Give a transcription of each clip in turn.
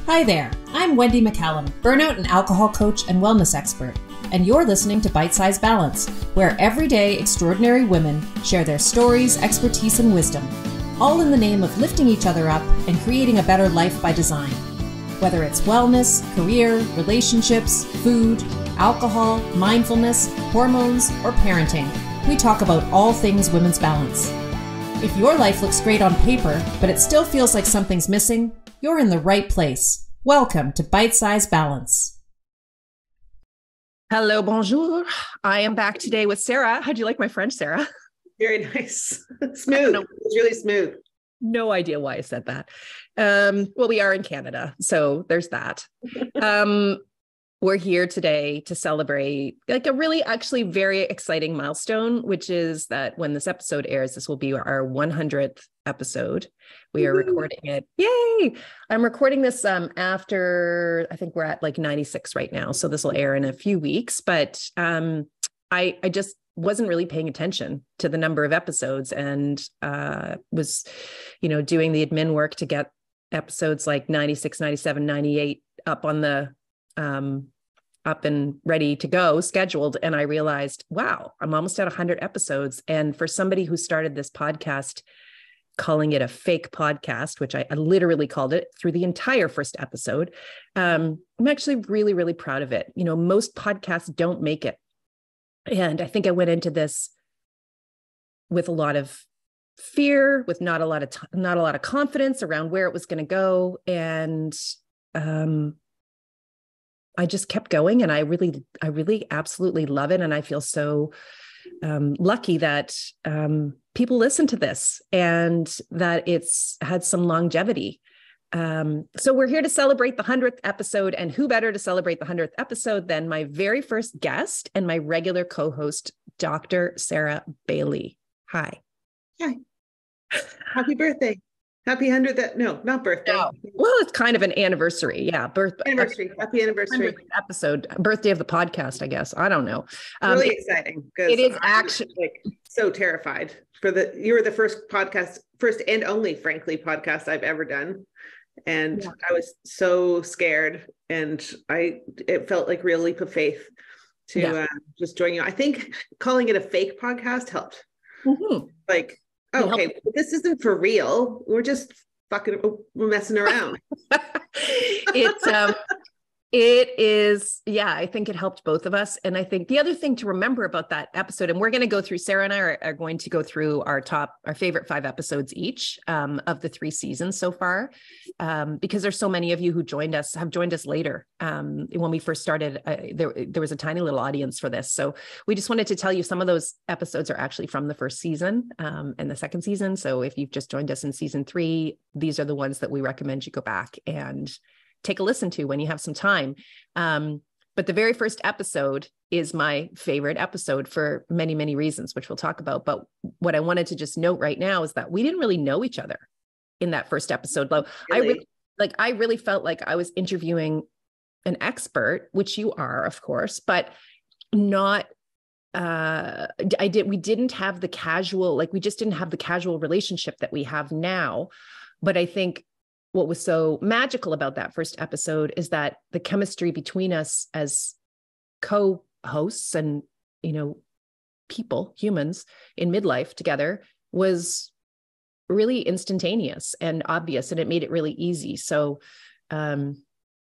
Hi there, I'm Wendy McCallum, burnout and alcohol coach and wellness expert, and you're listening to Bite Size Balance, where everyday extraordinary women share their stories, expertise, and wisdom, all in the name of lifting each other up and creating a better life by design. Whether it's wellness, career, relationships, food, alcohol, mindfulness, hormones, or parenting, we talk about all things women's balance. If your life looks great on paper, but it still feels like something's missing, you're in the right place. Welcome to Bite Size Balance. Hello, bonjour. I am back today with Sarah. How'd you like my French, Sarah? Very nice. Smooth. It's really smooth. No idea why I said that. Well, we are in Canada, so there's that. We're here today to celebrate like a really actually very exciting milestone, which is that when this episode airs, this will be our 100th episode. We are recording it. Yay! I'm recording this after, I think we're at like 96 right now. So this will air in a few weeks, but I just wasn't really paying attention to the number of episodes and was, doing the admin work to get episodes like 96, 97, 98 up on the up and ready to go, scheduled. And I realized, wow, I'm almost at 100 episodes. And for somebody who started this podcast, calling it a fake podcast, which I literally called it through the entire first episode, I'm actually really, really proud of it. Most podcasts don't make it. And I think I went into this with a lot of fear, with not a lot of confidence around where it was going to go. And I just kept going, and I really absolutely love it. And I feel so lucky that people listen to this and that it's had some longevity. So we're here to celebrate the 100th episode, and who better to celebrate the 100th episode than my very first guest and my regular co-host, Dr. Sarah Baillie. Hi. Hi. Happy birthday. Happy 100th. No, not birthday. No. Well, it's kind of an anniversary. Yeah. Anniversary. Happy anniversary. Episode. Birthday of the podcast, I guess. I don't know. Really exciting. It is actually like so terrified you were the first and only, frankly, podcast I've ever done. And yeah. I was so scared, and it felt like real leap of faith to just join you. I think calling it a fake podcast helped. Mm-hmm. Like, okay, this isn't for real. We're just we're messing around. It is. Yeah, I think it helped both of us. And I think the other thing to remember about that episode, and we're going to go through, Sarah and I are going to go through our favorite 5 episodes each of the 3 seasons so far, because there's so many of you who have joined us later. When we first started, there was a tiny little audience for this. So we just wanted to tell you some of those episodes are actually from the first season and the second season. So if you've just joined us in season 3, these are the ones that we recommend you go back and take a listen to when you have some time. But the very first episode is my favorite episode for many, many reasons, which we'll talk about. But what I wanted to just note right now is that we didn't really know each other in that first episode. Really? I really felt like I was interviewing an expert, which you are, of course, but not, we didn't have the casual, we just didn't have the casual relationship that we have now. But I think what was so magical about that first episode is that the chemistry between us as co-hosts and, humans in midlife together was really instantaneous and obvious, and it made it really easy. So,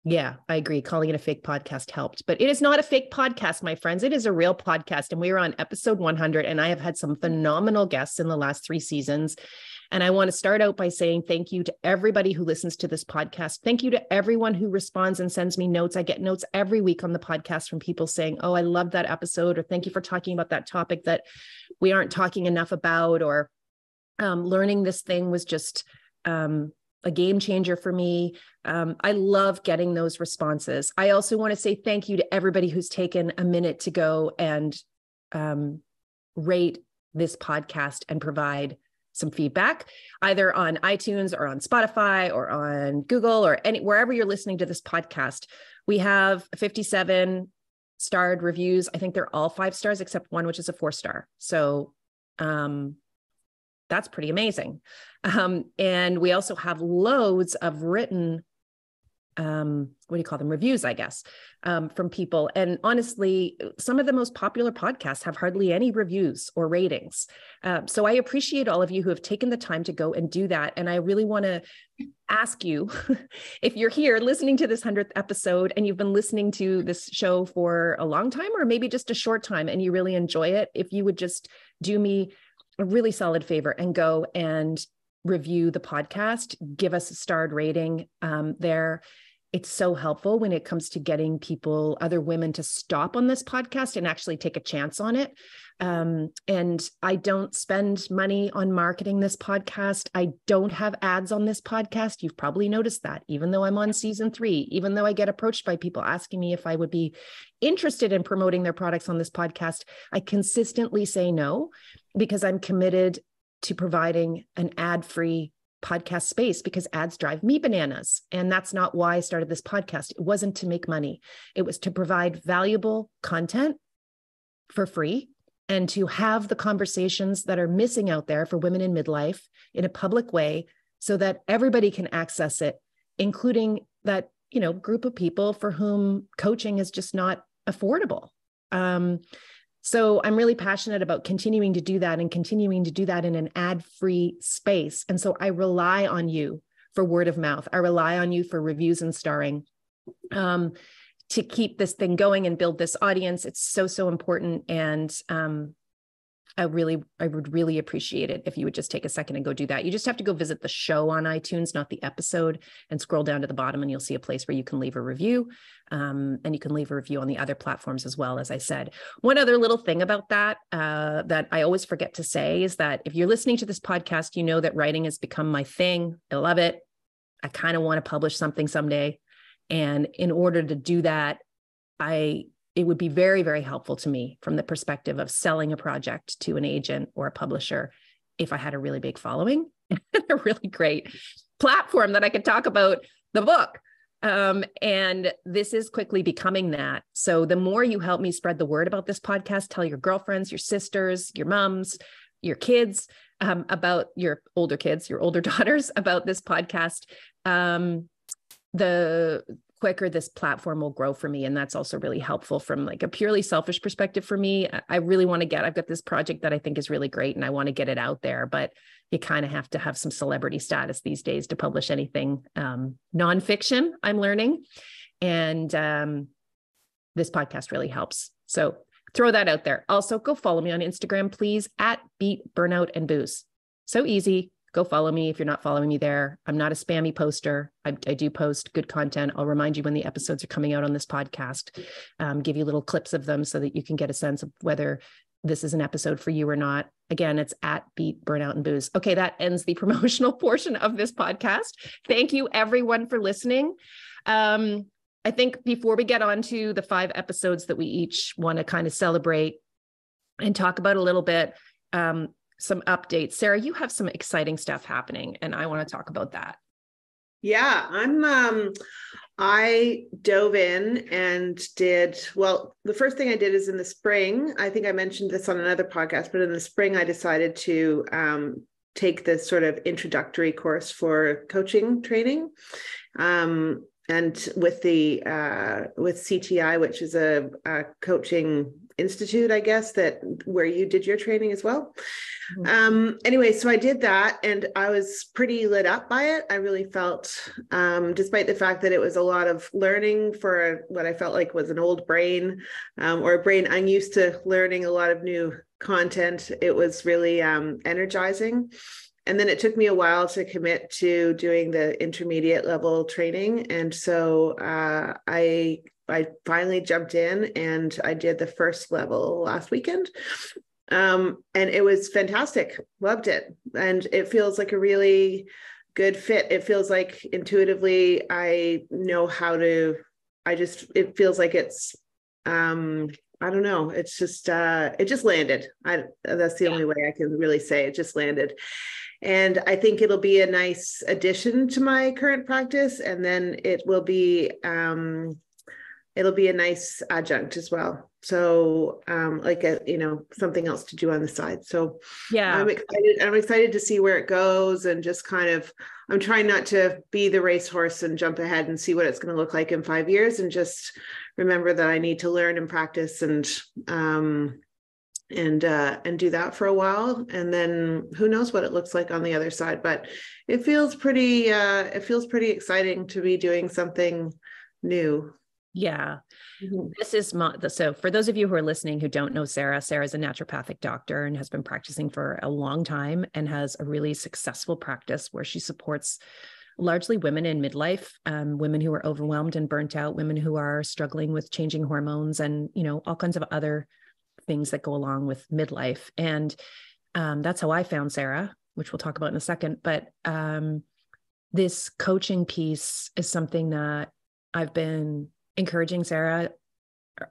yeah, I agree. Calling it a fake podcast helped, but it is not a fake podcast, my friends. It is a real podcast, and we are on episode 100, and I have had some phenomenal guests in the last 3 seasons. And I want to start out by saying thank you to everybody who listens to this podcast. Thank you to everyone who responds and sends me notes. I get notes every week on the podcast from people saying, oh, I love that episode, or thank you for talking about that topic that we aren't talking enough about, or learning this thing was just a game changer for me. I love getting those responses. I also want to say thank you to everybody who's taken a minute to go and rate this podcast and provide some feedback, either on iTunes or on Spotify or on Google or wherever you're listening to this podcast. We have 57 starred reviews. I think they're all 5 stars except one, which is a 4-star. So that's pretty amazing. And we also have loads of written what do you call them? Reviews, I guess, from people. And honestly, some of the most popular podcasts have hardly any reviews or ratings. So I appreciate all of you who have taken the time to go and do that. And I really want to ask you, if you're here listening to this 100th episode and you've been listening to this show for a long time, or maybe just a short time, and you really enjoy it, if you would just do me a really solid favor and go and review the podcast, give us a starred rating there. It's so helpful when it comes to getting people, other women, to stop on this podcast and actually take a chance on it. And I don't spend money on marketing this podcast. I don't have ads on this podcast. You've probably noticed that, even though I'm on season 3, even though I get approached by people asking me if I would be interested in promoting their products on this podcast, I consistently say no, because I'm committed to providing an ad-free podcast space, because ads drive me bananas. And that's not why I started this podcast. It wasn't to make money. It was to provide valuable content for free and to have the conversations that are missing out there for women in midlife in a public way so that everybody can access it, including that, group of people for whom coaching is just not affordable. So I'm really passionate about continuing to do that and continuing to do that in an ad-free space. And so I rely on you for word of mouth. I rely on you for reviews and starring to keep this thing going and build this audience. It's so, so important. And I would really appreciate it if you would just take a second and go do that. You just have to go visit the show on iTunes, not the episode, and scroll down to the bottom and you'll see a place where you can leave a review. And you can leave a review on the other platforms as well, as I said. One other little thing about that, that I always forget to say is that if you're listening to this podcast, you know that writing has become my thing. I love it. I kind of want to publish something someday. And in order to do that, it would be very, very helpful to me from the perspective of selling a project to an agent or a publisher if I had a really big following and a really great platform that I could talk about the book. And this is quickly becoming that. So the more you help me spread the word about this podcast, tell your girlfriends, your sisters, your moms, your kids, about your older kids, your older daughters about this podcast, the quicker this platform will grow for me. And that's also really helpful from like a purely selfish perspective for me. I really want to I've got this project that I think is really great and I want to get it out there, but you kind of have to have some celebrity status these days to publish anything nonfiction, I'm learning. And this podcast really helps. So throw that out there. Also, go follow me on Instagram, please, at Beat Burnout and Booze. So easy. Go follow me if you're not following me there. I'm not a spammy poster. I do post good content. I'll remind you when the episodes are coming out on this podcast, give you little clips of them so that you can get a sense of whether this is an episode for you or not. Again, it's at Beat Burnout and Booze. Okay, that ends the promotional portion of this podcast. Thank you everyone for listening. I think before we get on to the 5 episodes that we each want to kind of celebrate and talk about a little bit, some updates. Sarah, you have some exciting stuff happening and I want to talk about that. Yeah, I dove in and the first thing I did is in the spring, I think I mentioned this on another podcast, but in the spring, I decided to take this sort of introductory course for coaching training. And with CTI, which is a coaching institute, I guess, where you did your training as well. Mm-hmm. Anyway, so I did that and I was pretty lit up by it. I really felt, despite the fact that it was a lot of learning for what I felt like was an old brain, or a brain unused to learning a lot of new content, it was really energizing. And then it took me a while to commit to doing the intermediate level training. And so I finally jumped in and I did the first level last weekend. And it was fantastic. Loved it. And it feels like a really good fit. It feels like intuitively I know how to, it feels like it's, I don't know. It's just, it just landed. That's the only way I can really say it just landed. And I think it'll be a nice addition to my current practice. And then it will be it'll be a nice adjunct as well. So like a, something else to do on the side. So Yeah, I'm excited to see where it goes, and just kind of, I'm trying not to be the racehorse and jump ahead and see what it's going to look like in 5 years, and just remember that I need to learn and practice and do that for a while, and then who knows what it looks like on the other side. But it feels pretty exciting to be doing something new. yeah. This is so for those of you who are listening who don't know Sarah is a naturopathic doctor and has been practicing for a long time and has a really successful practice where she supports largely women in midlife, women who are overwhelmed and burnt out, women who are struggling with changing hormones and, all kinds of other things that go along with midlife. And that's how I found Sarah, which we'll talk about in a second. But this coaching piece is something that I've been encouraging Sarah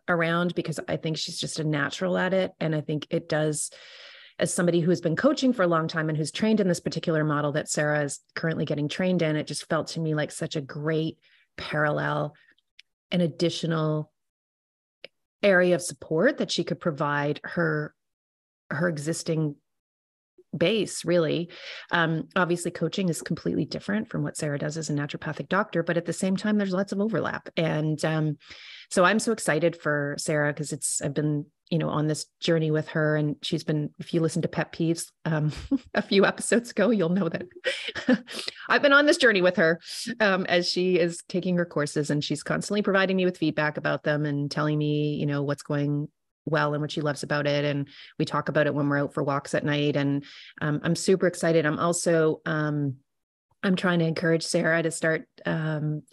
around because I think she's just a natural at it. And I think it does, as somebody who has been coaching for a long time and who's trained in this particular model that Sarah is currently getting trained in, it just felt to me like such a great parallel and additional area of support that she could provide her existing base, really. Obviously, coaching is completely different from what Sarah does as a naturopathic doctor, but at the same time, there's lots of overlap. And so I'm so excited for Sarah because I've been, on this journey with her, and she's been, if you listen to Pet Peeves a few episodes ago, you'll know that I've been on this journey with her as she is taking her courses, and she's constantly providing me with feedback about them and telling me, what's going well and what she loves about it. And we talk about it when we're out for walks at night. And I'm super excited. I'm also, I'm trying to encourage Sarah to start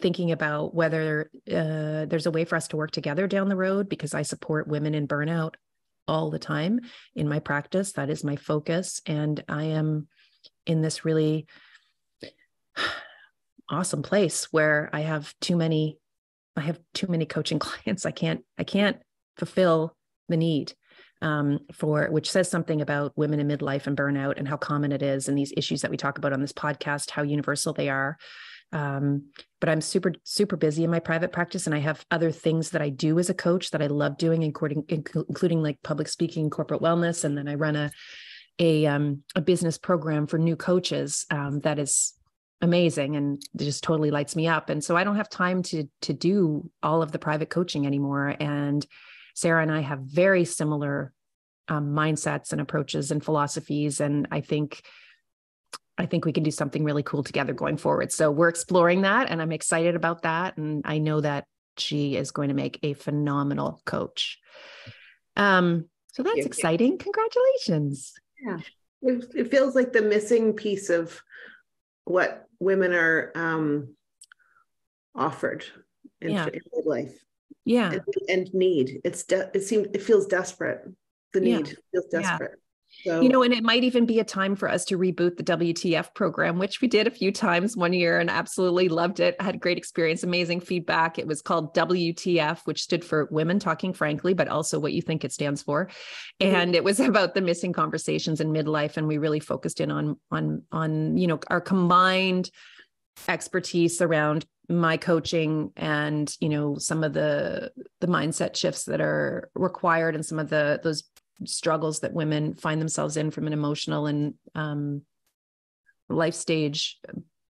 thinking about whether there's a way for us to work together down the road, because I support women in burnout all the time in my practice. That is my focus. And I am in this really awesome place where I have too many coaching clients. I can't fulfill the need which says something about women in midlife and burnout and how common it is, and these issues that we talk about on this podcast, how universal they are. But I'm super, super busy in my private practice, and I have other things that I do as a coach that I love doing, including like public speaking, corporate wellness. And then I run a business program for new coaches that is amazing and just totally lights me up. And so I don't have time to do all of the private coaching anymore. And Sarah and I have very similar mindsets and approaches and philosophies. And I think we can do something really cool together going forward. So we're exploring that, and I'm excited about that. And I know that she is going to make a phenomenal coach. So that's exciting. Congratulations. Yeah. It feels like the missing piece of what women are offered in midlife. Yeah. And need. It feels desperate. The need feels desperate. So, and it might even be a time for us to reboot the WTF program, which we did a few times one year and absolutely loved it. I had a great experience, amazing feedback. It was called WTF, which stood for Women Talking Frankly, but also what you think it stands for. And it was about the missing conversations in midlife. And we really focused in on our combined expertise around my coaching and, some of the mindset shifts that are required and some of those struggles that women find themselves in from an emotional and life stage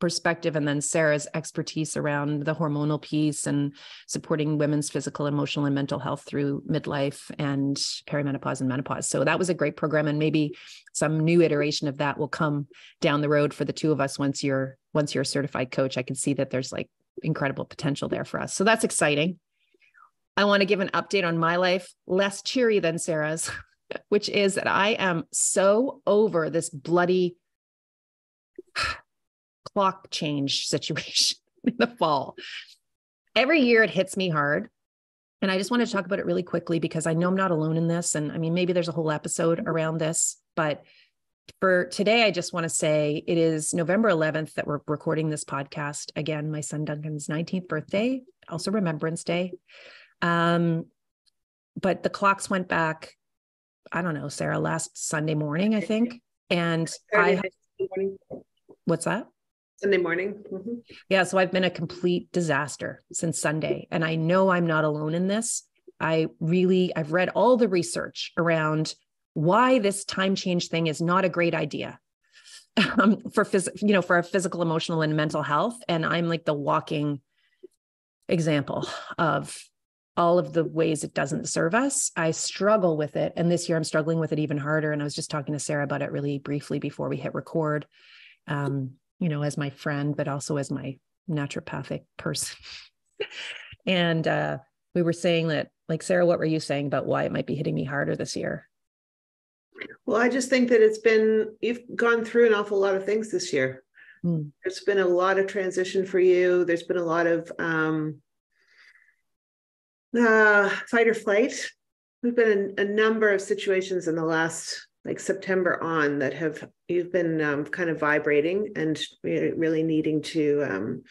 perspective. And then Sarah's expertise around the hormonal piece and supporting women's physical, emotional, and mental health through midlife and perimenopause and menopause. So that was a great program. And maybe some new iteration of that will come down the road for the two of us. Once you're a certified coach, I can see that there's like incredible potential there for us. So that's exciting. I want to give an update on my life, less cheery than Sarah's, which is that I am so over this bloody clock change situation in the fall. Every year it hits me hard. And I just want to talk about it really quickly because I know I'm not alone in this. And I mean, maybe there's a whole episode around this, but for today, I just want to say it is November 11th that we're recording this podcast. Again, my son Duncan's 19th birthday, also Remembrance Day. But the clocks went back, I don't know, Sarah, last Sunday morning, I think. And what's that? Sunday morning. Yeah. So I've been a complete disaster since Sunday. And I know I'm not alone in this. I've read all the research around why this time change thing is not a great idea for our physical, emotional, and mental health. And I'm like the walking example of all of the ways it doesn't serve us. I struggle with it. And this year I'm struggling with it even harder. And I was just talking to Sarah about it really briefly before we hit record, as my friend, but also as my naturopathic person. And we were saying that, like, Sarah, what were you saying about why it might be hitting me harder this year? Well, I just think that you've gone through an awful lot of things this year. There's been a lot of transition for you. There's been a lot of fight or flight. There's been a number of situations in the last, like, September on that you've been kind of vibrating and really needing to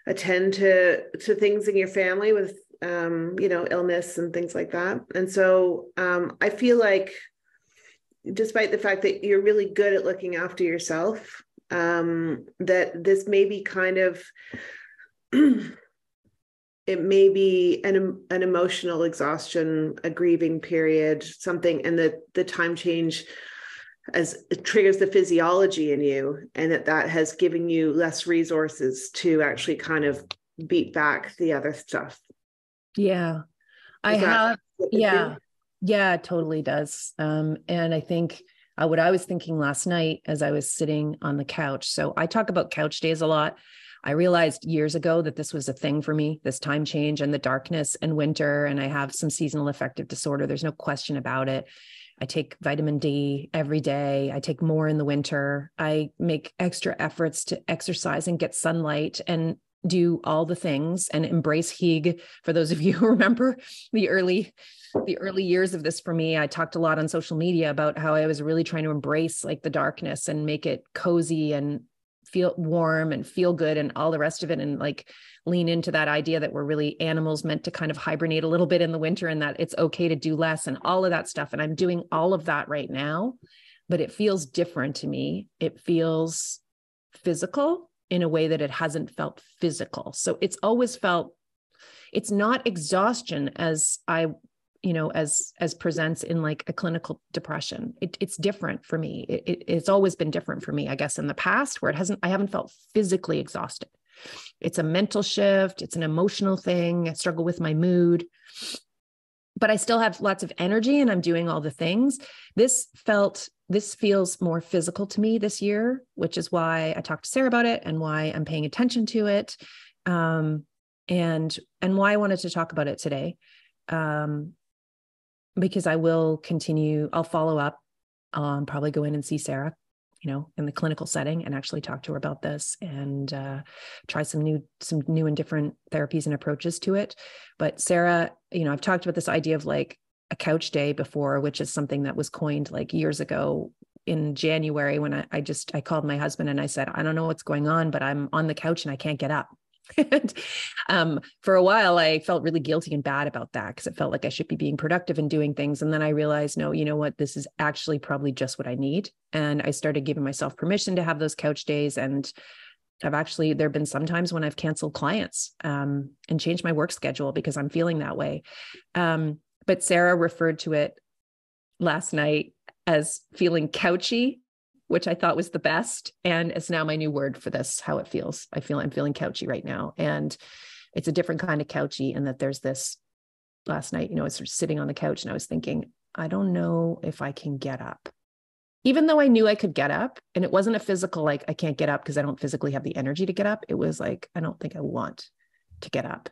attend to things in your family with illness and things like that. And so I feel like, despite the fact that you're really good at looking after yourself, that this may be kind of it may be an emotional exhaustion, a grieving period, something, and the time change as it triggers the physiology in you, and that has given you less resources to actually kind of beat back the other stuff. Yeah, Yeah, it totally does. And I think what I was thinking last night as I was sitting on the couch. So I talk about couch days a lot. I realized years ago that this was a thing for me, this time change and the darkness and winter. And I have some seasonal affective disorder. There's no question about it. I take vitamin D every day. I take more in the winter. I make extra efforts to exercise and get sunlight and do all the things and embrace Hygge. For those of you who remember the early years of this for me, I talked a lot on social media about how I was really trying to embrace, like, the darkness and make it cozy and feel warm and feel good and all the rest of it. And, like, lean into that idea that we're really animals meant to kind of hibernate a little bit in the winter and that it's okay to do less and all of that stuff. And I'm doing all of that right now, but it feels different to me. It feels physical in a way that it hasn't felt physical. So it's always felt, it's not exhaustion as presents in, like, a clinical depression. It's different for me. It's always been different for me, I guess, in the past, where I haven't felt physically exhausted. It's a mental shift. It's an emotional thing. I struggle with my mood, but I still have lots of energy and I'm doing all the things. This feels more physical to me this year, which is why I talked to Sarah about it and why I'm paying attention to it. And why I wanted to talk about it today. Because I'll follow up, probably go in and see Sarah, in the clinical setting and actually talk to her about this and try some new and different therapies and approaches to it. But Sarah, I've talked about this idea of, like, a couch day before, which is something that was coined, like, years ago in January when I called my husband and I said, I don't know what's going on, but I'm on the couch and I can't get up. And for a while, I felt really guilty and bad about that because it felt like I should be being productive and doing things. And then I realized, no, you know what? This is actually probably just what I need. And I started giving myself permission to have those couch days. And there have been some times when I've canceled clients and changed my work schedule because I'm feeling that way. But Sarah referred to it last night as feeling couchy, which I thought was the best. And it's now my new word for this, how it feels. I'm feeling couchy right now. And it's a different kind of couchy in that there's this last night, I was sort of sitting on the couch and I was thinking, I don't know if I can get up, even though I knew I could get up. And it wasn't a physical, like, I can't get up because I don't physically have the energy to get up. It was like, I don't think I want to get up.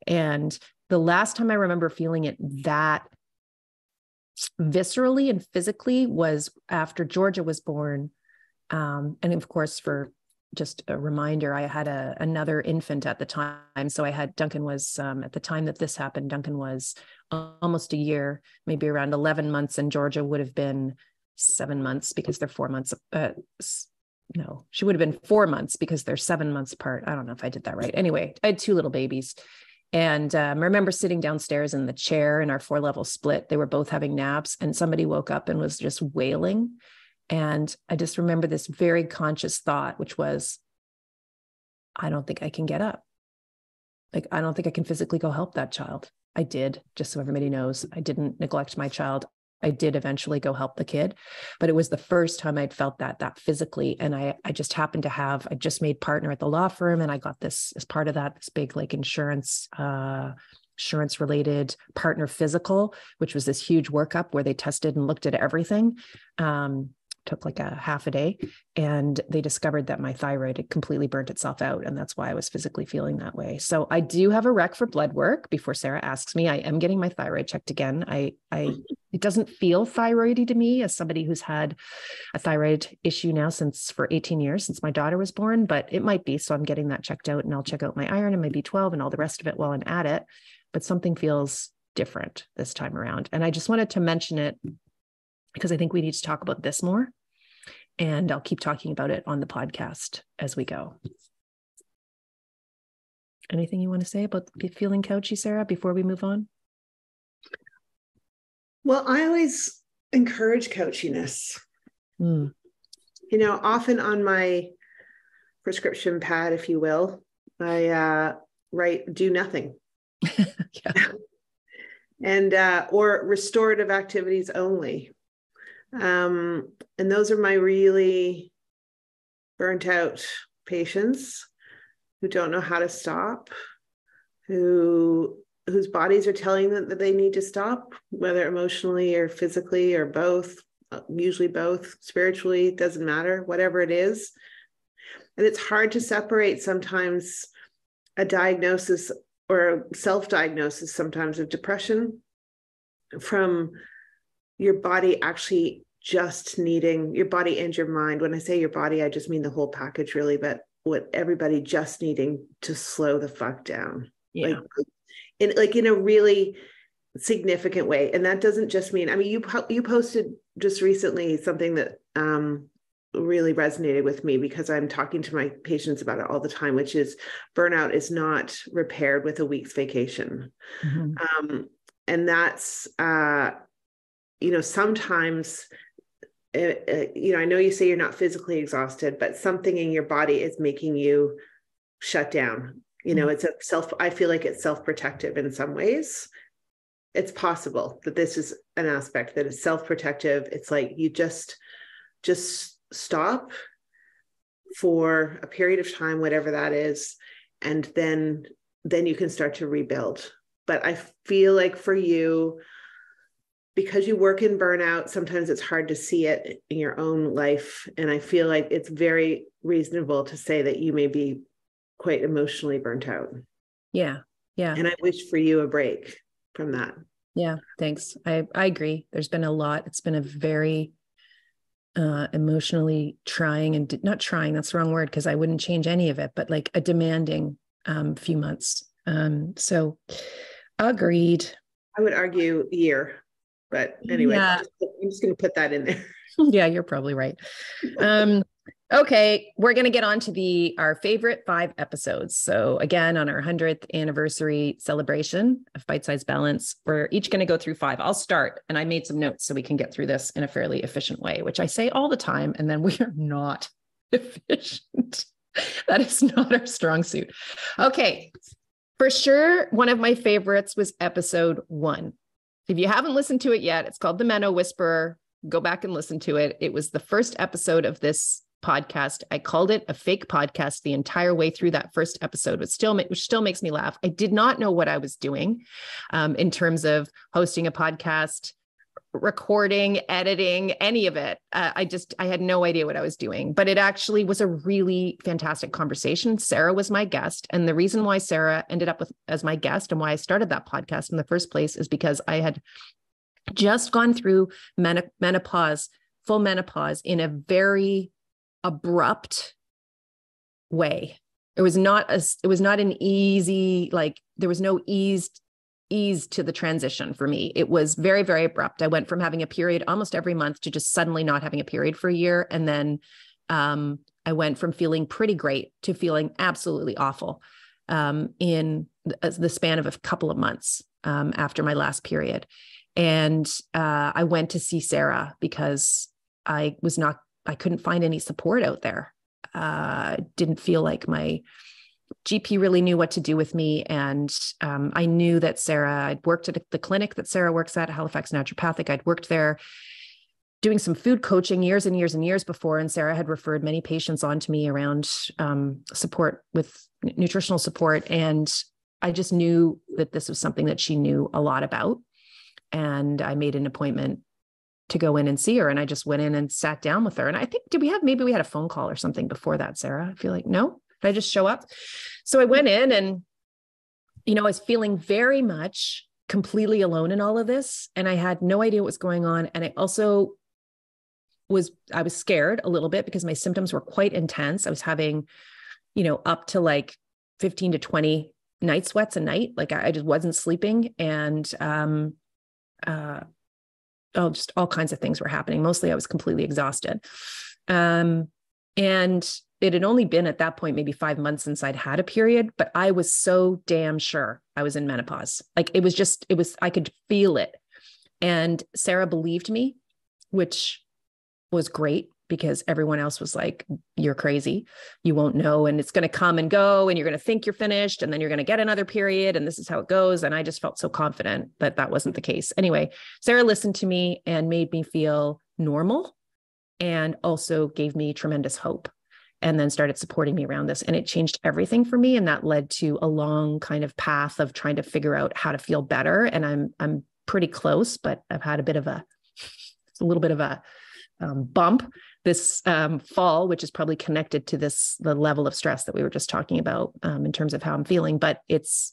And the last time I remember feeling it that viscerally and physically was after Georgia was born. And of course, for just a reminder, I had another infant at the time. So Duncan was, at the time that this happened, Duncan was almost a year, maybe around 11 months. And Georgia would have been 7 months because they're 4 months. No, she would have been 4 months because they're 7 months apart. I don't know if I did that right. Anyway, I had two little babies. And I remember sitting downstairs in the chair in our 4-level split. They were both having naps and somebody woke up and was just wailing. And I just remember this very conscious thought, which was, I don't think I can get up. Like, I don't think I can physically go help that child. I did, just so everybody knows, I didn't neglect my child. I did eventually go help the kid, but it was the first time I'd felt that physically. And I just happened to I just made partner at the law firm, and I got this as part of that, this big like insurance related partner physical, which was this huge workup where they tested and looked at everything. Took like a half a day, and they discovered that my thyroid had completely burnt itself out. And that's why I was physically feeling that way. So I do have a rec for blood work. Before Sarah asks me, I am getting my thyroid checked again. It doesn't feel thyroidy to me as somebody who's had a thyroid issue now for 18 years, since my daughter was born, but it might be. So I'm getting that checked out, and I'll check out my iron and my B12 and all the rest of it while I'm at it. But something feels different this time around. And I just wanted to mention it because I think we need to talk about this more. And I'll keep talking about it on the podcast as we go. Anything you want to say about feeling couchy, Sarah, before we move on? Well, I always encourage couchiness. Often on my prescription pad, if you will, I write do nothing. Yeah. And or restorative activities only. And those are my really burnt out patients who don't know how to stop, whose bodies are telling them that they need to stop, whether emotionally or physically or both, usually both, spiritually, it doesn't matter, whatever it is. And it's hard to separate sometimes a diagnosis or a self-diagnosis sometimes of depression from your body actually just needing, your body and your mind. When I say your body, I just mean the whole package really, but what everybody just needing to slow the fuck down. Yeah. In a really significant way. And that doesn't just mean, I mean, you posted just recently something that really resonated with me because I'm talking to my patients about it all the time, which is burnout is not repaired with a week's vacation. Mm-hmm. And that's, sometimes, I know you say you're not physically exhausted, but something in your body is making you shut down. It's I feel like it's self-protective in some ways. It's possible that this is an aspect that is self-protective. It's like you just stop for a period of time, whatever that is, and then you can start to rebuild. But I feel like for you, because you work in burnout, sometimes it's hard to see it in your own life. And I feel like it's very reasonable to say that you may be quite emotionally burnt out. Yeah. Yeah. And I wish for you a break from that. Yeah. Thanks. I agree. There's been a lot. It's been a very emotionally trying and not trying, that's the wrong word, because I wouldn't change any of it, but like a demanding few months. So agreed. I would argue year, but anyway, yeah. I'm just going to put that in there. Yeah, you're probably right. Okay, we're going to get on to our favorite 5 episodes. So again, on our 100th anniversary celebration of Bite Size Balance, we're each going to go through 5. I'll start, and I made some notes so we can get through this in a fairly efficient way, which I say all the time, and then we are not efficient. That is not our strong suit. Okay, for sure, one of my favorites was episode 1. If you haven't listened to it yet, it's called The Meno Whisperer. Go back and listen to it. It was the first episode of this podcast. I called it a fake podcast the entire way through that first episode, which still makes me laugh. I did not know what I was doing in terms of hosting a podcast, recording, editing, any of it. I had no idea what I was doing, but it actually was a really fantastic conversation. Sarah was my guest. And the reason why Sarah ended up as my guest and why I started that podcast in the first place is because I had just gone through menopause, full menopause, in a very abrupt way. It was not an easy, like there was no ease to the transition for me. It was very, very abrupt. I went from having a period almost every month to just suddenly not having a period for a year. And then I went from feeling pretty great to feeling absolutely awful in the span of a couple of months after my last period. And I went to see Sarah because I couldn't find any support out there. Didn't feel like my GP really knew what to do with me. And I knew that I'd worked at the clinic that Sarah works at, Halifax Naturopathic. I'd worked there doing some food coaching years and years and years before. And Sarah had referred many patients on to me around support with nutritional support. And I just knew that this was something that she knew a lot about. And I made an appointment to go in and see her. And I just went in and sat down with her. And I think, maybe we had a phone call or something before that, Sarah? I feel like, no, did I just show up? So I went in and, I was feeling very much completely alone in all of this. And I had no idea what was going on. And I also I was scared a little bit because my symptoms were quite intense. I was having, up to like 15 to 20 night sweats a night. Like I just wasn't sleeping, and just all kinds of things were happening. Mostly I was completely exhausted. And it had only been at that point, maybe 5 months since I'd had a period, but I was so damn sure I was in menopause. Like I could feel it. And Sarah believed me, which was great, because everyone else was like, you're crazy. You won't know. And it's going to come and go, and you're going to think you're finished, and then you're going to get another period. And this is how it goes. And I just felt so confident that that wasn't the case. Anyway, Sarah listened to me and made me feel normal, and also gave me tremendous hope, and then started supporting me around this. And it changed everything for me. And that led to a long kind of path of trying to figure out how to feel better. And I'm pretty close, but I've had a little bit of a bump this fall, which is probably connected to the level of stress that we were just talking about in terms of how I'm feeling. But it's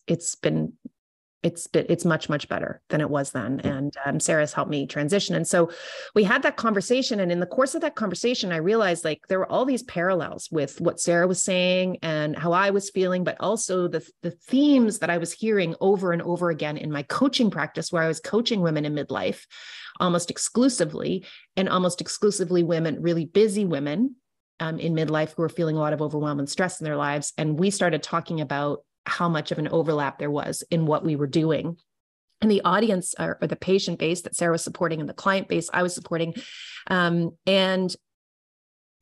much, much better than it was then. And Sarah's helped me transition. And so we had that conversation. And in the course of that conversation, I realized like there were all these parallels with what Sarah was saying and how I was feeling, but also the themes that I was hearing over and over again in my coaching practice, where I was coaching women in midlife almost exclusively, and almost exclusively women, really busy women in midlife, who were feeling a lot of overwhelm and stress in their lives. And we started talking about how much of an overlap there was in what we were doing. And the audience or the patient base that Sarah was supporting, and the client base I was supporting. And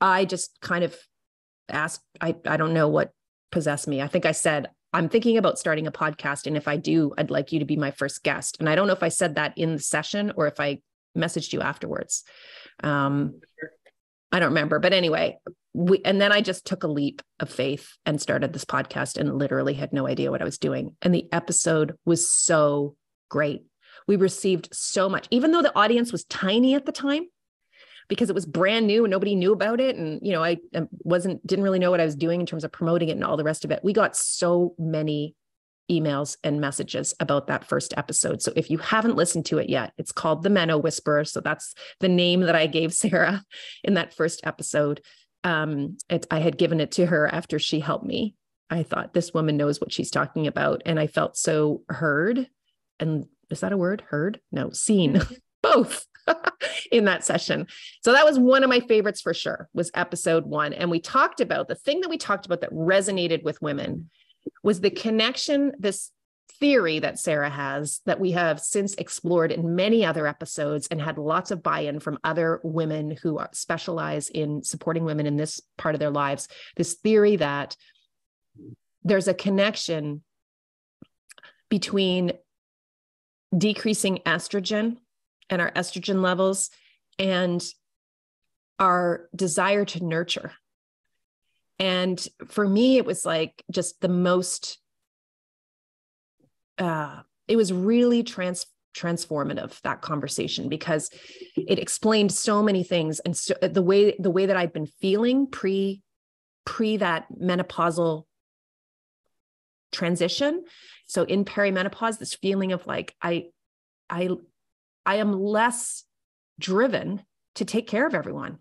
I just kind of asked, I don't know what possessed me. I think I said, I'm thinking about starting a podcast. And if I do, I'd like you to be my first guest. And I don't know if I said that in the session or if I messaged you afterwards. I don't remember, but anyway, and then I just took a leap of faith and started this podcast, and literally had no idea what I was doing. And the episode was so great. We received so much, even though the audience was tiny at the time, because it was brand new and nobody knew about it. And, I didn't really know what I was doing in terms of promoting it and all the rest of it. We got so many emails and messages about that first episode. So if you haven't listened to it yet, it's called the Meno Whisperer. So that's the name that I gave Sarah in that first episode. I had given it to her after she helped me. I thought, this woman knows what she's talking about. And I felt so heard. And is that a word? Heard? No, seen. Both. In that session. So that was one of my favorites for sure, was episode 1. And the thing that we talked about that resonated with women was the connection, this theory that Sarah has, that we have since explored in many other episodes and had lots of buy-in from other women who specialize in supporting women in this part of their lives. This theory that there's a connection between decreasing estrogen and our estrogen levels and our desire to nurture. And for me, it was like just the most, it was really transformative, that conversation, because it explained so many things. And so the way that I'd been feeling pre that menopausal transition. So in perimenopause, this feeling of like, I am less driven to take care of everyone.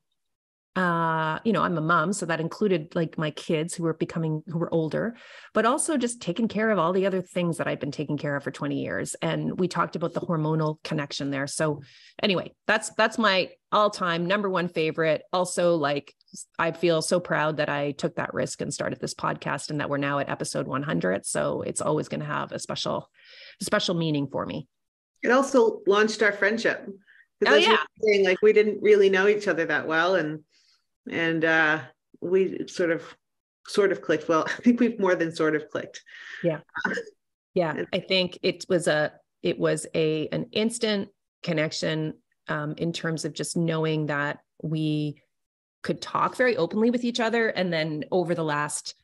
I'm a mom, so that included like my kids who were older, but also just taking care of all the other things that I've been taking care of for 20 years. And we talked about the hormonal connection there. So anyway, that's my all-time number one favorite. Also, like, I feel so proud that I took that risk and started this podcast, and that we're now at episode 100. So it's always going to have a special meaning for me. It also launched our friendship. Oh, yeah. Saying, like, we didn't really know each other that well. And we sort of sort of clicked. Well, I think we've more than sort of clicked. Yeah. Yeah. I think it was an instant connection in terms of just knowing that we could talk very openly with each other. And then over the last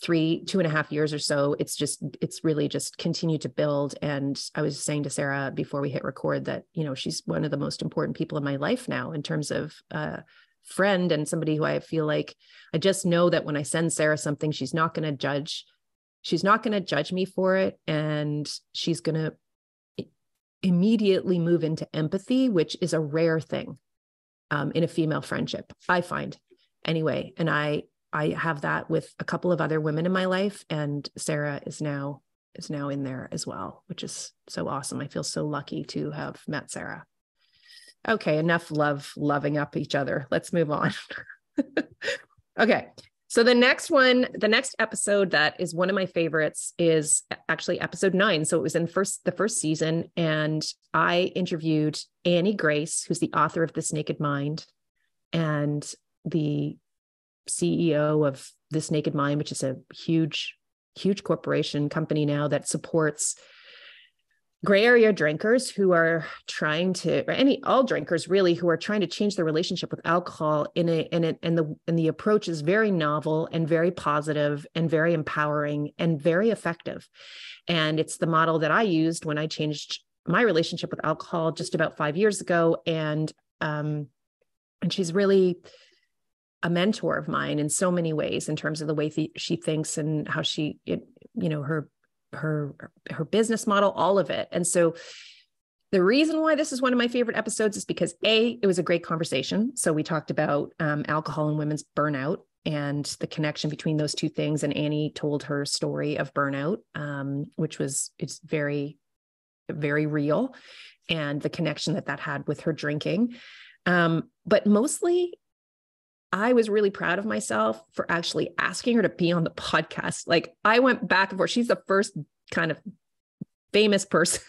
2.5 years or so, it's really just continued to build. And I was saying to Sarah before we hit record that, she's one of the most important people in my life now in terms of friend and somebody who I feel like I just know that when I send Sarah something, she's not going to judge. She's not going to judge me for it. And she's going to immediately move into empathy, which is a rare thing in a female friendship, I find anyway. And I have that with a couple of other women in my life, and Sarah is now in there as well, which is so awesome. I feel so lucky to have met Sarah. Okay, enough loving up each other. Let's move on. Okay. So the next episode that is one of my favorites is actually episode 9. So it was in the first season, and I interviewed Annie Grace, who's the author of This Naked Mind and the CEO of This Naked Mind, which is a huge corporation company now that supports gray area drinkers who are all drinkers really, who are trying to change their relationship with alcohol and the approach is very novel and very positive and very empowering and very effective. And it's the model that I used when I changed my relationship with alcohol just about 5 years ago. And she's really a mentor of mine in so many ways in terms of the way she thinks and how her business model, all of it. And so the reason why this is one of my favorite episodes is because it was a great conversation. So we talked about alcohol and women's burnout and the connection between those two things. And Annie told her story of burnout, it's very, very real, and the connection that had with her drinking. But mostly I was really proud of myself for actually asking her to be on the podcast. Like, I went back and forth. She's the first kind of famous person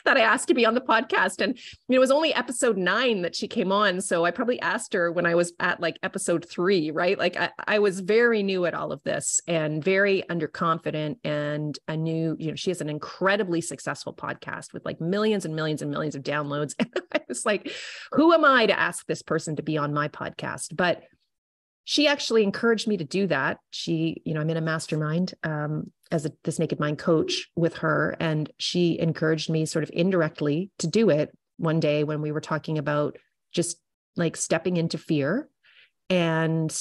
that I asked to be on the podcast. And it was only episode 9 that she came on. So I probably asked her when I was at like episode 3, right? Like I was very new at all of this and very underconfident. And I knew, she has an incredibly successful podcast with like millions and millions and millions of downloads. And I was like, who am I to ask this person to be on my podcast? But she actually encouraged me to do that. I'm in a mastermind as This Naked Mind coach with her. And she encouraged me sort of indirectly to do it one day when we were talking about just like stepping into fear and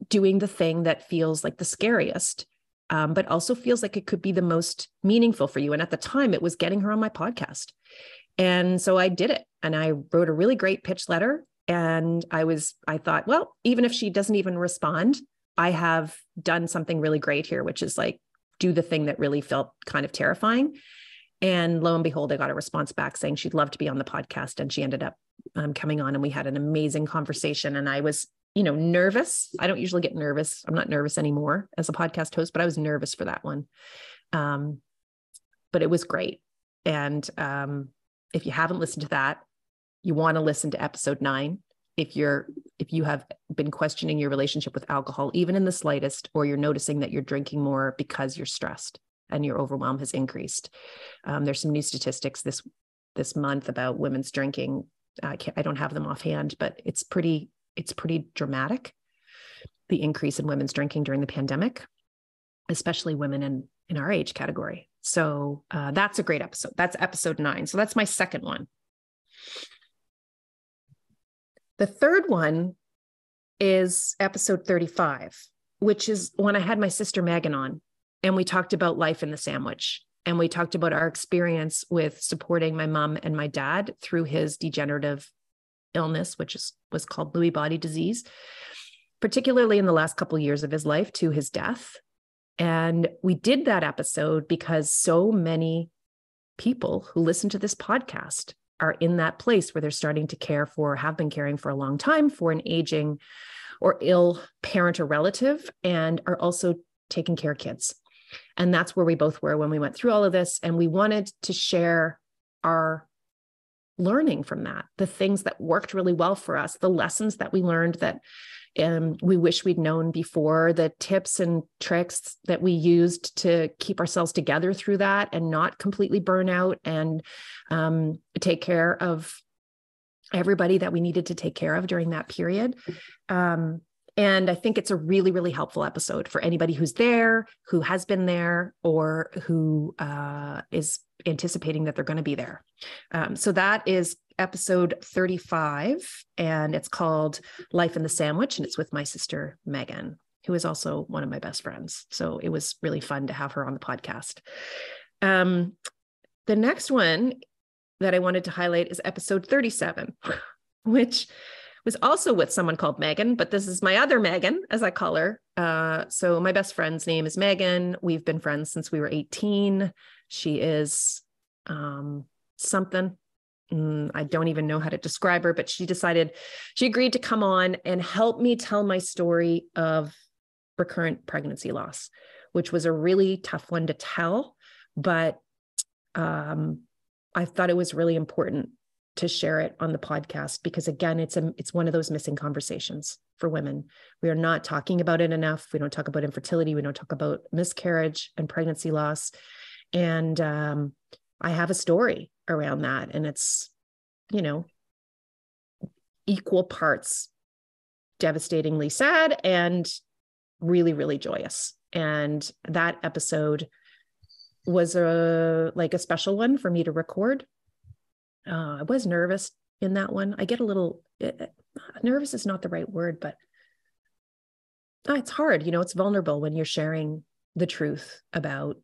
doing the thing that feels like the scariest, but also feels like it could be the most meaningful for you. And at the time it was getting her on my podcast. And so I did it, and I wrote a really great pitch letter. And I thought, well, even if she doesn't even respond, I have done something really great here, which is like do the thing that really felt kind of terrifying. And lo and behold, I got a response back saying she'd love to be on the podcast. And she ended up coming on, and we had an amazing conversation. And I was, nervous. I don't usually get nervous. I'm not nervous anymore as a podcast host, but I was nervous for that one. But it was great. And if you haven't listened to that, you want to listen to episode 9. If you have been questioning your relationship with alcohol, even in the slightest, or you're noticing that you're drinking more because you're stressed and your overwhelm has increased. There's some new statistics this month about women's drinking. I don't have them offhand, but it's pretty dramatic, the increase in women's drinking during the pandemic, especially women in our age category. So that's a great episode. That's episode 9. So that's my second one. The third one is episode 35, which is when I had my sister Megan on, and we talked about life in the sandwich. And we talked about our experience with supporting my mom and my dad through his degenerative illness, which was called Lewy body disease, particularly in the last couple of years of his life to his death. And we did that episode because so many people who listen to this podcast are in that place where they're starting to have been caring for a long time for an aging or ill parent or relative, and are also taking care of kids. And that's where we both were when we went through all of this. And we wanted to share our learning from that, the things that worked really well for us, the lessons that we learned that we wish we'd known before, the tips and tricks that we used to keep ourselves together through that and not completely burn out, and take care of everybody that we needed to take care of during that period. And I think it's a really, really helpful episode for anybody who's there, who has been there, or who is anticipating that they're going to be there. So that is episode 35, and it's called Life in the Sandwich, and it's with my sister, Megan, who is also one of my best friends. So it was really fun to have her on the podcast. The next one that I wanted to highlight is episode 37, which was also with someone called Megan, but this is my other Megan, as I call her. So my best friend's name is Megan. We've been friends since we were 18. She is something. I don't even know how to describe her, but she agreed to come on and help me tell my story of recurrent pregnancy loss, which was a really tough one to tell. But I thought it was really important to share it on the podcast because, again, it's one of those missing conversations for women. We are not talking about it enough. We don't talk about infertility. We don't talk about miscarriage and pregnancy loss. And I have a story around that, and it's, equal parts devastatingly sad and really, really joyous. And that episode was a special one for me to record. I was nervous in that one. I get a little nervous is not the right word, but it's hard. It's vulnerable when you're sharing the truth about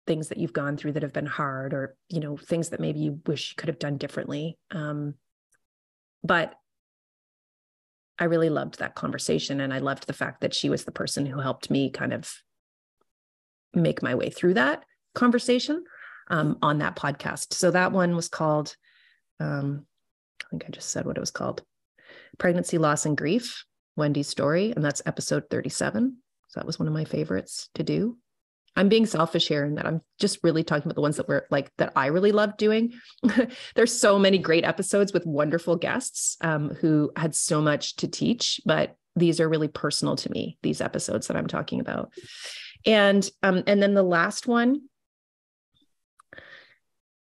things that you've gone through that have been hard, or, things that maybe you wish you could have done differently. But I really loved that conversation. And I loved the fact that she was the person who helped me kind of make my way through that conversation on that podcast. So that one was called, I think I just said what it was called, Pregnancy, Loss, and Grief, Wendy's Story. And that's episode 37. So that was one of my favorites to do. I'm being selfish here in that I'm just really talking about the ones that I really loved doing. There's so many great episodes with wonderful guests who had so much to teach, but these are really personal to me, these episodes that I'm talking about. And then the last one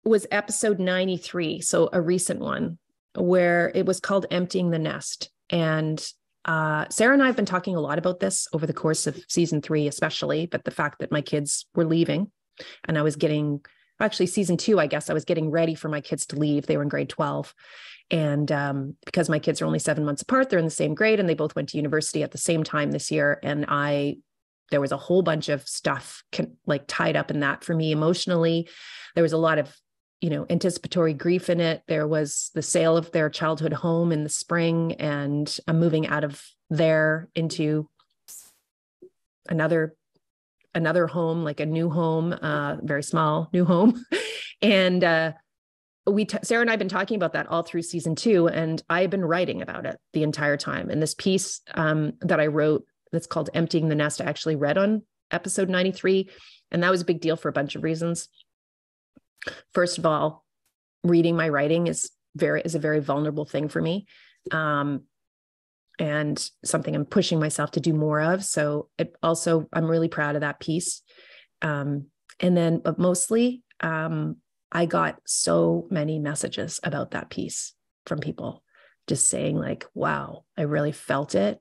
was episode 93. So a recent one where it was called Emptying the Nest. And Sarah and I have been talking a lot about this over the course of season 3, especially, but the fact that my kids were leaving and I was season 2, I guess I was getting ready for my kids to leave. They were in grade 12. And because my kids are only 7 months apart, they're in the same grade and they both went to university at the same time this year. And there was a whole bunch of stuff tied up in that for me emotionally. There was a lot of anticipatory grief in it. There was the sale of their childhood home in the spring, and I'm moving out of there into another home, like a new home, very small new home. And Sarah and I have been talking about that all through season 2, and I've been writing about it the entire time. And this piece that I wrote that's called Emptying the Nest, I actually read on episode 93, and that was a big deal for a bunch of reasons. First of all, reading my writing is a very vulnerable thing for me, and something I'm pushing myself to do more of. So I'm really proud of that piece. But mostly, I got so many messages about that piece from people just saying wow, I really felt it.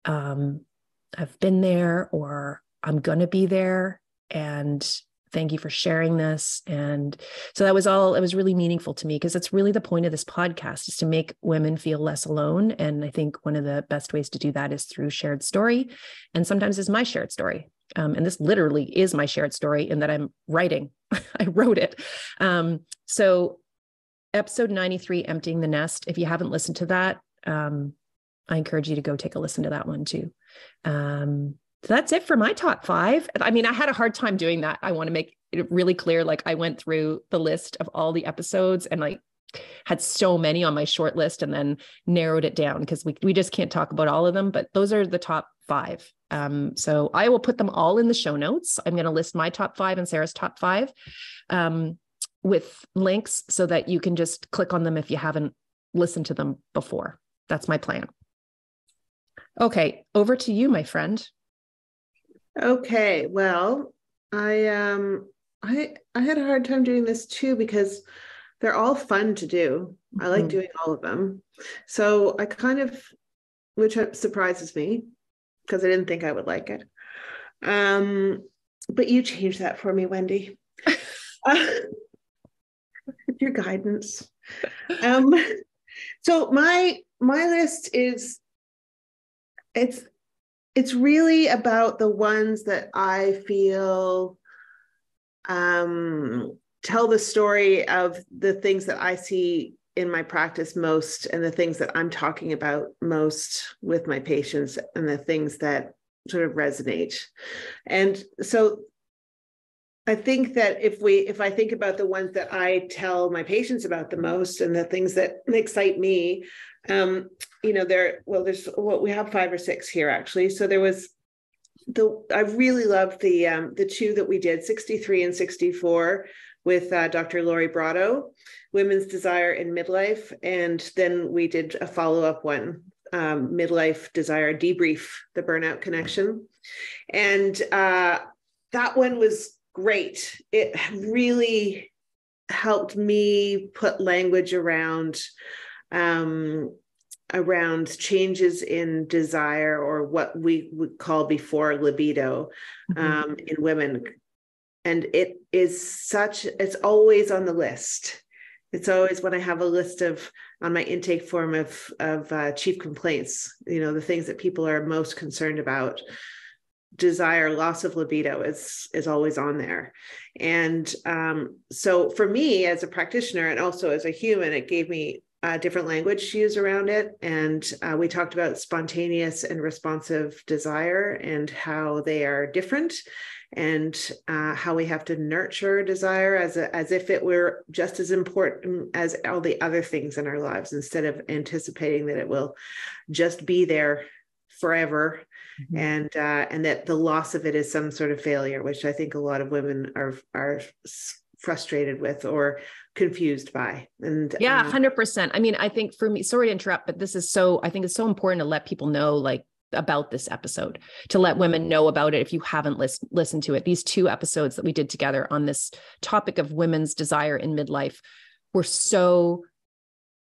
I've been there, or I'm going to be there. And thank you for sharing this. And so it was really meaningful to me, because it's really the point of this podcast, is to make women feel less alone. And I think one of the best ways to do that is through shared story. And sometimes it's my shared story. And this literally is my shared story in that I'm writing. I wrote it. So episode 93, Emptying the Nest. If you haven't listened to that, I encourage you to go take a listen to that one too. So that's it for my top 5. I mean, I had a hard time doing that. I want to make it really clear. I went through the list of all the episodes and had so many on my short list, and then narrowed it down because we just can't talk about all of them, but those are the top 5. So I will put them all in the show notes. I'm going to list my top 5 and Sarah's top 5 with links so that you can just click on them if you haven't listened to them before. That's my plan. Okay, over to you, my friend. Okay, well, I had a hard time doing this too because they're all fun to do. I like doing all of them. So I kind of, which surprises me because I didn't think I would like it. But you changed that for me, Wendy. Your guidance. So my list is it's really about the ones that I feel tell the story of the things that I see in my practice most, and the things that I'm talking about most with my patients, and the things that sort of resonate. And so I think that if I think about the ones that I tell my patients about the most, and the things that excite me, we have 5 or 6 here actually. So there was I really loved the 2 that we did, 63 and 64, with Dr. Lori Brotto, Women's Desire in Midlife. And then we did a follow-up one, Midlife Desire Debrief, the Burnout Connection. And that one was great. It really helped me put language around changes in desire, or what we would call before libido, in women. And it's always on the list. It's always when I have a list on my intake form of chief complaints, the things that people are most concerned about. Desire, loss of libido is always on there. And so for me as a practitioner, and also as a human, it gave me different language to use around it. And we talked about spontaneous and responsive desire, and how they are different, and how we have to nurture desire as if it were just as important as all the other things in our lives, instead of anticipating that it will just be there forever. And that the loss of it is some sort of failure, which I think a lot of women are frustrated with or confused by. And 100%. I mean, I think for me, sorry to interrupt, but I think it's so important to let people know about this episode, to let women know about it if you haven't listened to it. These 2 episodes that we did together on this topic of women's desire in midlife were so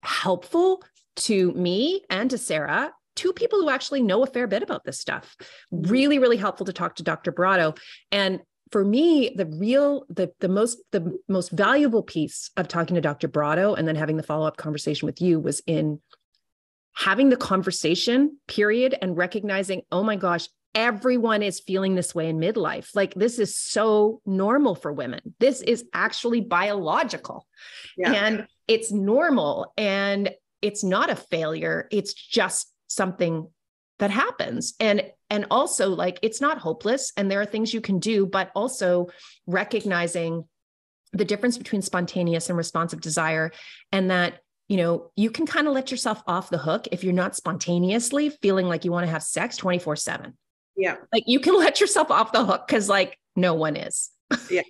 helpful to me and to Sarah, 2 people who actually know a fair bit about this stuff. Really, really helpful to talk to Dr. Brotto. And for me, the most valuable piece of talking to Dr. Brotto and then having the follow-up conversation with you was in having the conversation, period, and recognizing, oh my gosh, everyone is feeling this way in midlife. This is so normal for women. This is actually biological, and it's normal, and it's not a failure. It's just something that happens. And also it's not hopeless, and there are things you can do, but also recognizing the difference between spontaneous and responsive desire, and that, you can kind of let yourself off the hook if you're not spontaneously feeling like you want to have sex 24/7. Yeah. You can let yourself off the hook because no one is. Yeah.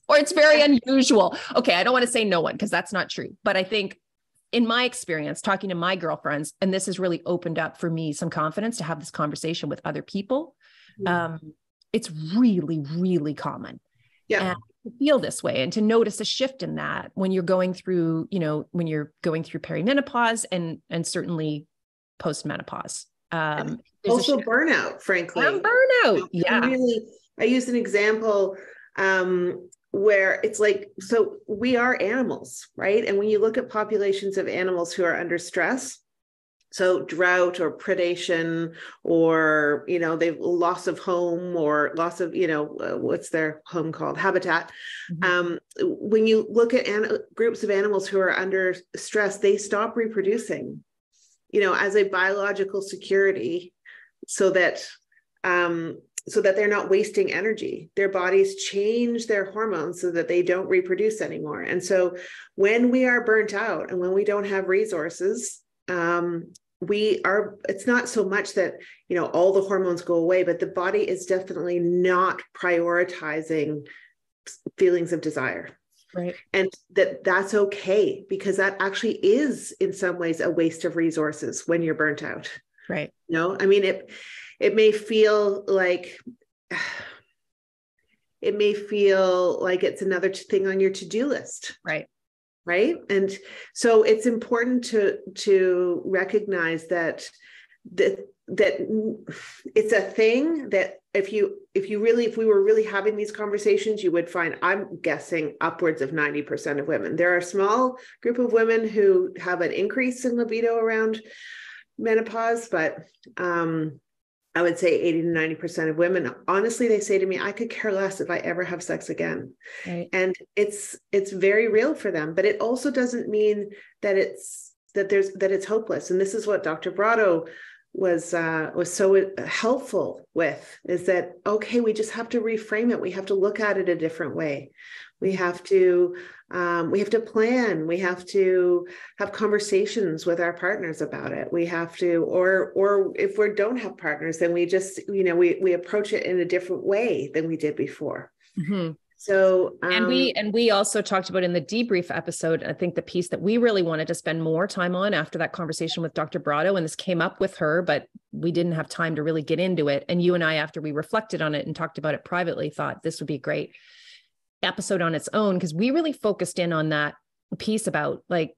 Or it's very unusual. Okay. I don't want to say no one because that's not true. But I think in my experience, talking to my girlfriends, and this has really opened up for me some confidence to have this conversation with other people. It's really, really common. Yeah. And to feel this way, and to notice a shift in that when you're going through, perimenopause and certainly postmenopause. Also burnout, frankly. And burnout. Yeah. I used an example where it's so we are animals, right? And when you look at populations of animals who are under stress, so drought or predation, or, they've loss of home, or loss of, what's their home called? Habitat. When you look at groups of animals who are under stress, they stop reproducing, as a biological security, so that they're not wasting energy. Their bodies change their hormones so that they don't reproduce anymore. And so when we are burnt out and when we don't have resources, it's not so much that, all the hormones go away, but the body is definitely not prioritizing feelings of desire. Right. And that's okay, because that actually is in some ways a waste of resources when you're burnt out. Right. You know, I mean, it may feel like it's another thing on your to-do list. Right. Right. And so it's important to recognize that it's a thing that if we were really having these conversations, you would find, I'm guessing, upwards of 90% of women. There are a small group of women who have an increase in libido around menopause, but I would say 80 to 90% of women, honestly, they say to me, I could care less if I ever have sex again. Right. And it's very real for them, but it also doesn't mean that it's hopeless. And this is what Dr. Brotto was so helpful with, is that, okay, we just have to reframe it. We have to look at it a different way. We have to plan. We have to have conversations with our partners about it. We have to, or if we don't have partners, then we just, we approach it in a different way than we did before. Mm-hmm. So, and we also talked about in the debrief episode, I think the piece that we really wanted to spend more time on after that conversation with Dr. Brotto, and this came up with her, but we didn't have time to really get into it. And you and I, after we reflected on it and talked about it privately, thought this would be a great episode on its own, because we really focused in on that piece about like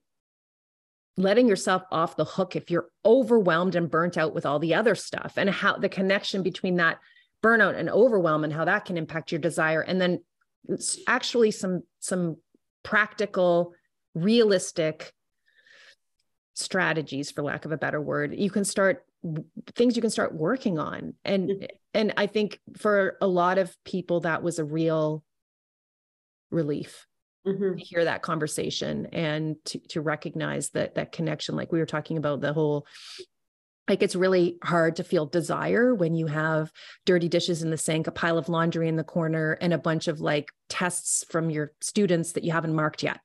letting yourself off the hook if you're overwhelmed and burnt out with all the other stuff, and how the connection between that burnout and overwhelm and how that can impact your desire. And then it's actually some practical, realistic strategies, for lack of a better word, you can start working on. And I think for a lot of people, that was a real relief to hear that conversation and to recognize that connection. Like we were talking about the whole, like, it's really hard to feel desire when you have dirty dishes in the sink, a pile of laundry in the corner, and a bunch of like tests from your students that you haven't marked yet,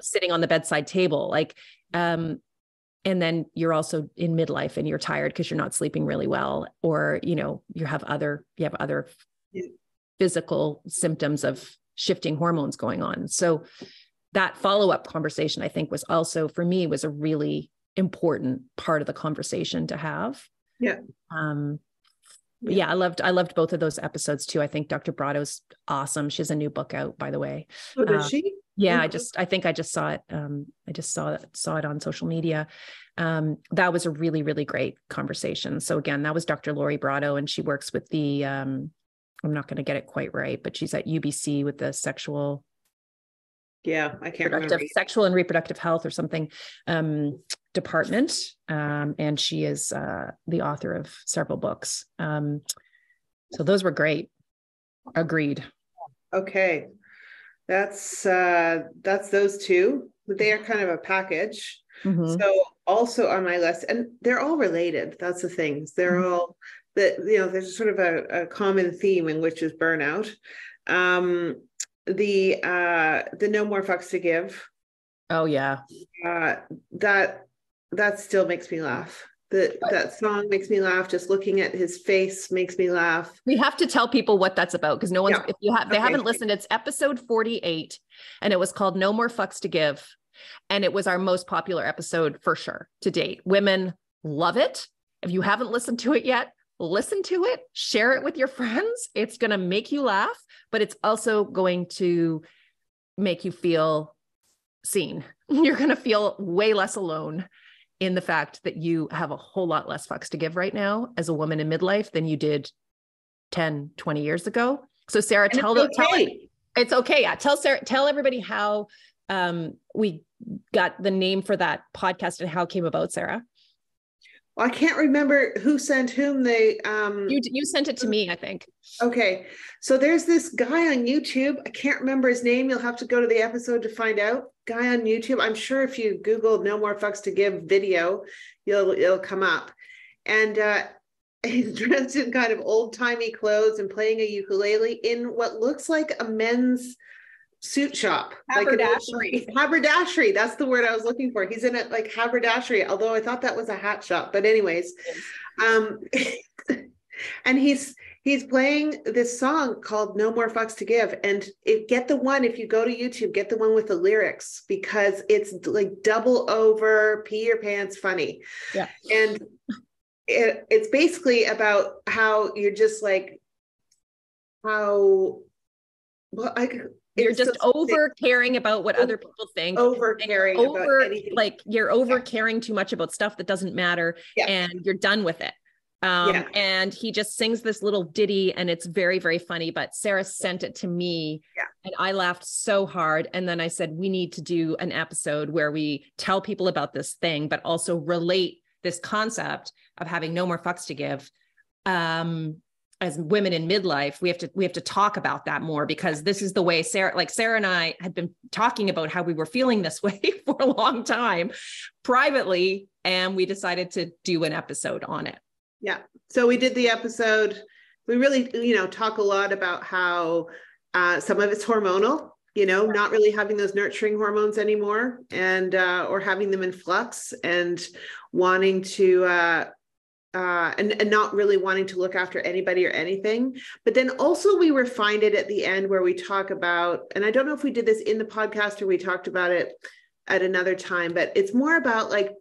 sitting on the bedside table. Like, and then you're also in midlife and you're tired because you're not sleeping really well, or, you have other physical symptoms of shifting hormones going on. So that follow-up conversation, I think, was also, for me, was a really important part of the conversation to have. Yeah. I loved both of those episodes too. I think Dr. Brotto's awesome. She has a new book out, by the way. Oh, does she? Yeah. I think I just saw it. I just saw it on social media. That was a really, really great conversation. So again, that was Dr. Lori Brotto, and she works with the, I'm not going to get it quite right, but she's at UBC with the sexual and reproductive health or something, department. And she is the author of several books. So those were great. Agreed. Okay. That's those two. They are kind of a package. So also on my list, and they're all related. That's the things. They're all there's sort of a common theme, in which is burnout. The No More Fucks to Give. Oh yeah. That still makes me laugh. That song makes me laugh. Just looking at his face makes me laugh. We have to tell people what that's about, because no one's, if they haven't listened, it's episode 48, and it was called No More Fucks to Give. And it was our most popular episode for sure to date. Women love it. If you haven't listened to it yet, listen to it, share it with your friends. It's going to make you laugh, but it's also going to make you feel seen. You're going to feel way less alone in the fact that you have a whole lot less fucks to give right now as a woman in midlife than you did 10, 20 years ago. So Sarah, tell it's okay. Yeah. Tell everybody how we got the name for that podcast and how it came about, Sarah. Well, I can't remember who sent whom. You sent it to me, I think. Okay. So there's this guy on YouTube. I can't remember his name. You'll have to go to the episode to find out. Guy on YouTube. I'm sure if you Google No More Fucks to Give video, it'll come up. And he's dressed in kind of old-timey clothes and playing a ukulele in what looks like a men's suit shop. Haberdashery. Haberdashery. That's the word I was looking for. He's in it like haberdashery, although I thought that was a hat shop. But anyways, and he's playing this song called No More Fucks to Give. And if you go to YouTube, get the one with the lyrics, because it's like double over, pee your pants funny. Yeah. And it's basically about how you're just like, how, well, you're just over caring about what other people think. Over caring about anything. Like you're over caring too much about stuff that doesn't matter, and you're done with it. And he just sings this little ditty, and it's very, very funny. But Sarah sent it to me, and I laughed so hard. And then I said, we need to do an episode where we tell people about this thing, but also relate this concept of having no more fucks to give. As women in midlife, we have to talk about that more, because this is the way Sarah and I had been talking about how we were feeling this way for a long time privately. And we decided to do an episode on it. Yeah. So we did the episode. We really, talk a lot about how some of it's hormonal, not really having those nurturing hormones anymore, and or having them in flux, and wanting to and not really wanting to look after anybody or anything. But then also we refined it at the end, where we talk about, and I don't know if we did this in the podcast or we talked about it at another time, but it's more about like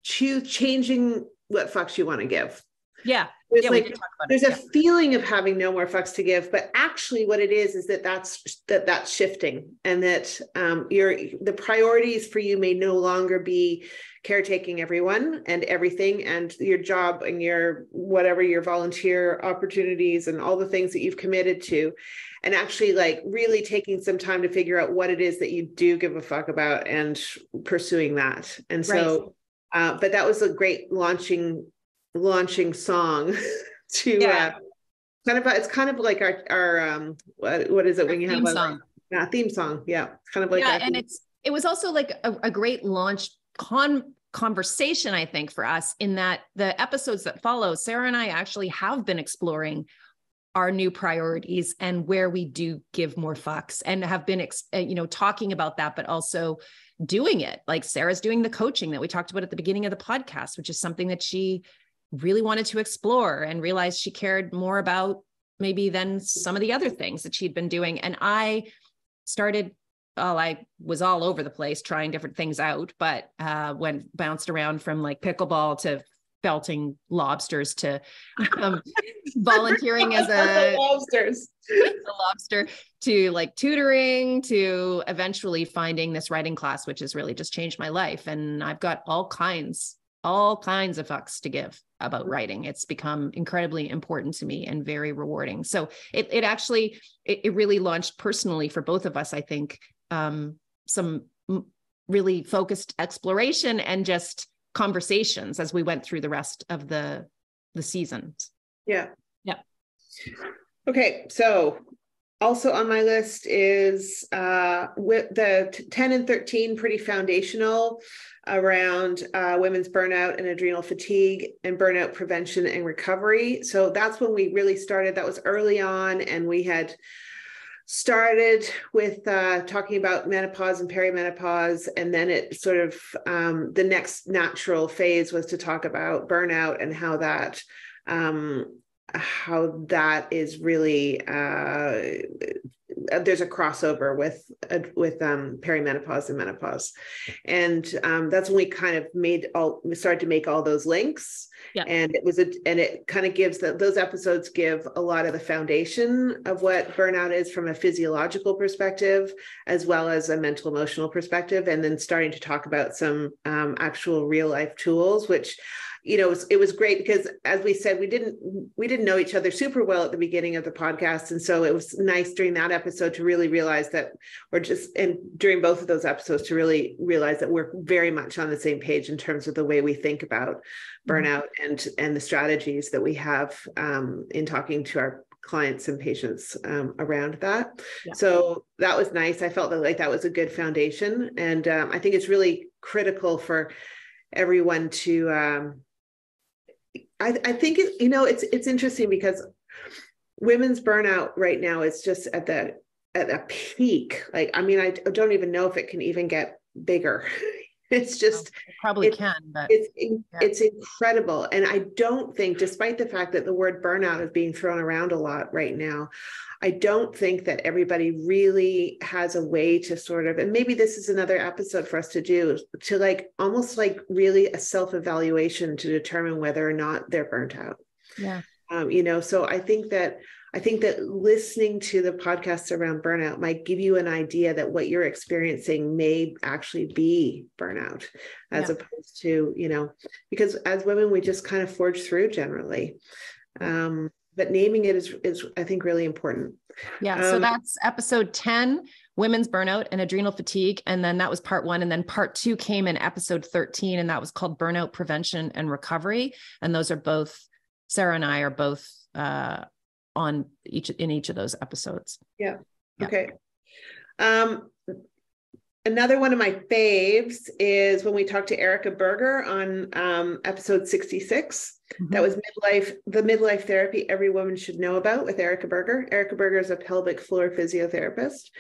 changing what fucks you want to give. Yeah. There's a feeling of having no more fucks to give, but actually what it is that's shifting, and that the priorities for you may no longer be caretaking everyone and everything, and your job and your whatever, your volunteer opportunities and all the things that you've committed to, and actually like really taking some time to figure out what it is that you do give a fuck about and pursuing that. And so, but that was a great launching song to it's kind of like our what is it when you have a theme song? Yeah, it's kind of like and it was also like a great launch conversation, I think, for us, in that the episodes that follow, Sarah and I actually have been exploring our new priorities and where we do give more fucks, and have been talking about that, but also doing it. Like Sarah's doing the coaching that we talked about at the beginning of the podcast, which is something that she really wanted to explore and realized she cared more about maybe than some of the other things that she'd been doing. And I was all over the place trying different things out, but bounced around from like pickleball to felting lobsters to volunteering as a lobster to like tutoring, to eventually finding this writing class, which has really just changed my life. And I've got all kinds of fucks to give about writing. It's become incredibly important to me and very rewarding. So it actually really launched personally for both of us, I think, some really focused exploration and just conversations as we went through the rest of the seasons. Yeah. Okay. So also on my list is with the 10 and 13, pretty foundational around women's burnout and adrenal fatigue and burnout prevention and recovery. So that's when we really started. That was early on, and we had started with talking about menopause and perimenopause, and then it sort of the next natural phase was to talk about burnout and how that is really there's a crossover with perimenopause and menopause, and that's when we kind of started to make all those links. Yeah. And it kind of gives those episodes give a lot of the foundation of what burnout is from a physiological perspective, as well as a mental emotional perspective, and then starting to talk about some actual real life tools, which it was great because, as we said, we didn't know each other super well at the beginning of the podcast. And so it was nice during that episode to really realize that during both of those episodes to really realize that we're very much on the same page in terms of the way we think about burnout and the strategies that we have in talking to our clients and patients around that. Yeah. So that was nice. I felt that was a good foundation. And I think it's really critical for everyone to I think it's interesting because women's burnout right now is just at a peak. Like, I mean, I don't even know if it can even get bigger. It's just, it probably can, but it's incredible. And I don't think, despite the fact that the word burnout is being thrown around a lot right now, I don't think that everybody really has a way to sort of, and maybe this is another episode for us to do, to like almost like really a self-evaluation to determine whether or not they're burnt out. Yeah. So I think that listening to the podcasts around burnout might give you an idea that what you're experiencing may actually be burnout, as opposed to, because as women, we just kind of forge through generally. But naming it is I think really important. Yeah. So that's episode 10, women's burnout and adrenal fatigue. And then that was part 1. And then part 2 came in episode 13, and that was called burnout prevention and recovery. And those are both, Sarah and I are both on each of those episodes. Yeah. Okay. Another one of my faves is when we talked to Erica Berger on episode 66. Mm-hmm. That was the midlife therapy every woman should know about, with Erica Berger. Erica Berger is a pelvic floor physiotherapist.